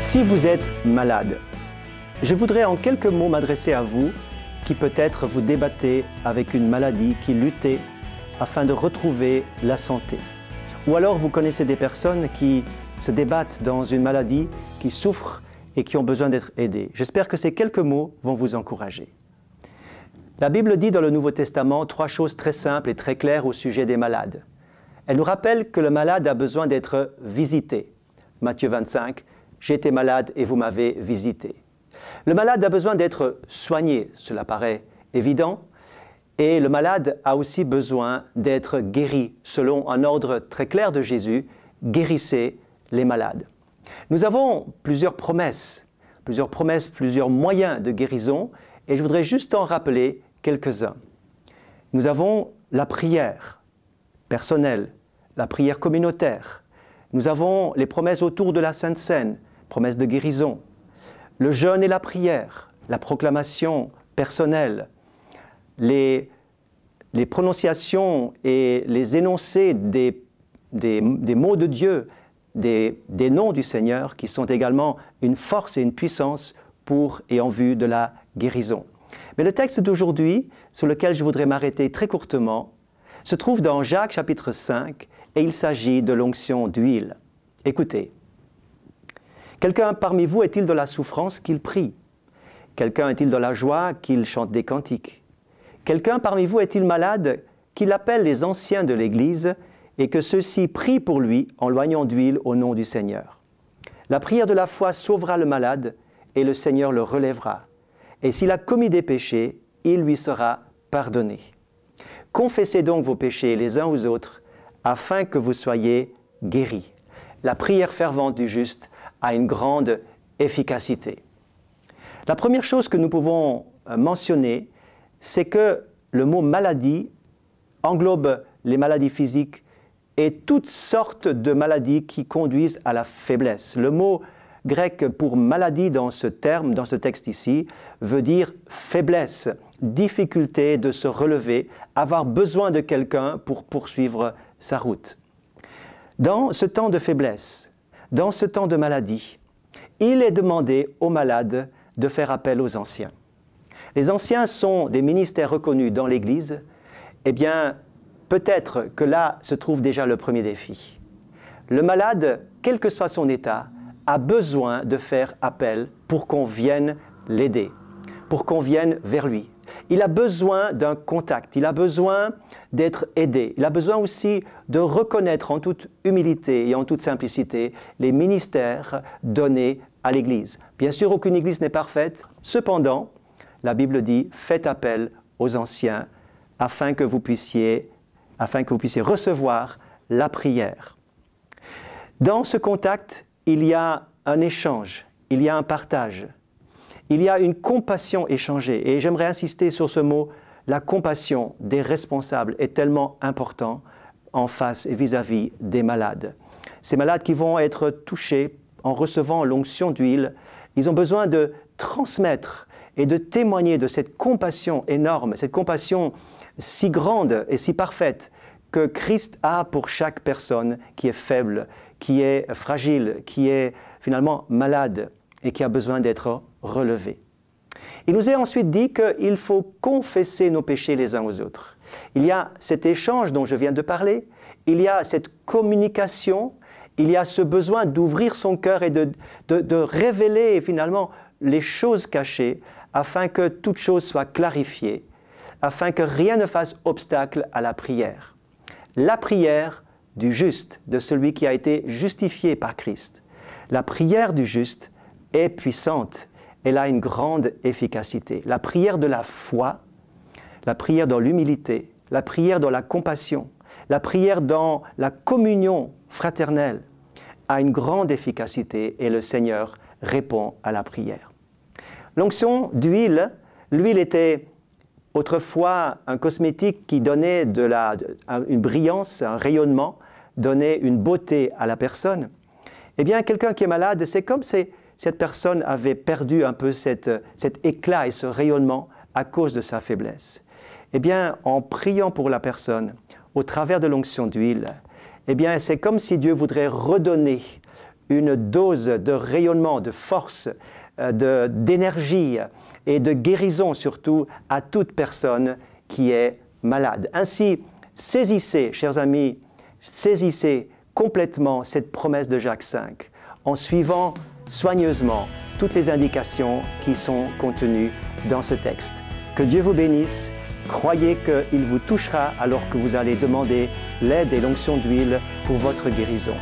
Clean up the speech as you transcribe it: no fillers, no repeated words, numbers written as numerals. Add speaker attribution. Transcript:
Speaker 1: Si vous êtes malade, je voudrais en quelques mots m'adresser à vous qui peut-être vous débattez avec une maladie, qui luttez afin de retrouver la santé. Ou alors vous connaissez des personnes qui se débattent dans une maladie, qui souffrent et qui ont besoin d'être aidées. J'espère que ces quelques mots vont vous encourager. La Bible dit dans le Nouveau Testament 3 choses très simples et très claires au sujet des malades. Elle nous rappelle que le malade a besoin d'être visité. Matthieu 25, « J'ai été malade et vous m'avez visité ». Le malade a besoin d'être soigné, cela paraît évident, et le malade a aussi besoin d'être guéri, selon un ordre très clair de Jésus, « Guérissez les malades ». Nous avons plusieurs promesses, plusieurs moyens de guérison, et je voudrais juste en rappeler quelques-uns. Nous avons la prière personnelle, la prière communautaire. Nous avons les promesses autour de la Sainte Seine, promesses de guérison. Le jeûne et la prière, la proclamation personnelle, les prononciations et les énoncés des mots de Dieu, des noms du Seigneur, qui sont également une force et une puissance pour et en vue de la guérison. Mais le texte d'aujourd'hui, sur lequel je voudrais m'arrêter très courtement, se trouve dans Jacques chapitre 5, et il s'agit de l'onction d'huile. Écoutez, quelqu'un parmi vous est-il dans la souffrance qu'il prie? Quelqu'un est-il dans la joie qu'il chante des cantiques? Quelqu'un parmi vous est-il malade qu'il appelle les anciens de l'Église et que ceux-ci prient pour lui en loignant d'huile au nom du Seigneur? La prière de la foi sauvera le malade et le Seigneur le relèvera. Et s'il a commis des péchés, il lui sera pardonné. Confessez donc vos péchés les uns aux autres, afin que vous soyez guéris. La prière fervente du juste a une grande efficacité. La première chose que nous pouvons mentionner, c'est que le mot maladie englobe les maladies physiques et toutes sortes de maladies qui conduisent à la faiblesse. Le mot grec pour maladie dans ce terme, dans ce texte ici, veut dire faiblesse, difficulté de se relever, avoir besoin de quelqu'un pour poursuivre sa route. Dans ce temps de faiblesse, dans ce temps de maladie, il est demandé aux malades de faire appel aux anciens. Les anciens sont des ministères reconnus dans l'Église. Eh bien, peut-être que là se trouve déjà le premier défi. Le malade, quel que soit son état, a besoin de faire appel pour qu'on vienne l'aider, pour qu'on vienne vers lui. Il a besoin d'un contact, il a besoin d'être aidé. Il a besoin aussi de reconnaître en toute humilité et en toute simplicité les ministères donnés à l'Église. Bien sûr, aucune Église n'est parfaite. Cependant, la Bible dit « Faites appel aux anciens afin que vous puissiez recevoir la prière. » Dans ce contact, il y a un échange, il y a un partage. Il y a une compassion échangée. Et j'aimerais insister sur ce mot, la compassion des responsables est tellement important en face et vis-à-vis des malades. Ces malades qui vont être touchés en recevant l'onction d'huile, ils ont besoin de transmettre et de témoigner de cette compassion énorme, cette compassion si grande et si parfaite que Christ a pour chaque personne qui est faible, qui est fragile, qui est finalement malade et qui a besoin d'être relevé. Il nous est ensuite dit qu'il faut confesser nos péchés les uns aux autres. Il y a cet échange dont je viens de parler, il y a cette communication, il y a ce besoin d'ouvrir son cœur et de révéler finalement les choses cachées afin que toute chose soit clarifiée, afin que rien ne fasse obstacle à la prière. La prière du juste, de celui qui a été justifié par Christ. La prière du juste est puissante, elle a une grande efficacité. La prière de la foi, la prière dans l'humilité, la prière dans la compassion, la prière dans la communion fraternelle a une grande efficacité et le Seigneur répond à la prière. L'onction d'huile, l'huile était autrefois un cosmétique qui donnait une brillance, un rayonnement, donnait une beauté à la personne. Eh bien, quelqu'un qui est malade, c'est comme si cette personne avait perdu un peu cet éclat et ce rayonnement à cause de sa faiblesse. Eh bien, en priant pour la personne, au travers de l'onction d'huile, eh bien, c'est comme si Dieu voudrait redonner une dose de rayonnement, de force, d'énergie et de guérison surtout à toute personne qui est malade. Ainsi, saisissez, chers amis, saisissez complètement cette promesse de Jacques V en suivant soigneusement toutes les indications qui sont contenues dans ce texte. Que Dieu vous bénisse. Croyez qu'il vous touchera alors que vous allez demander l'aide et l'onction d'huile pour votre guérison.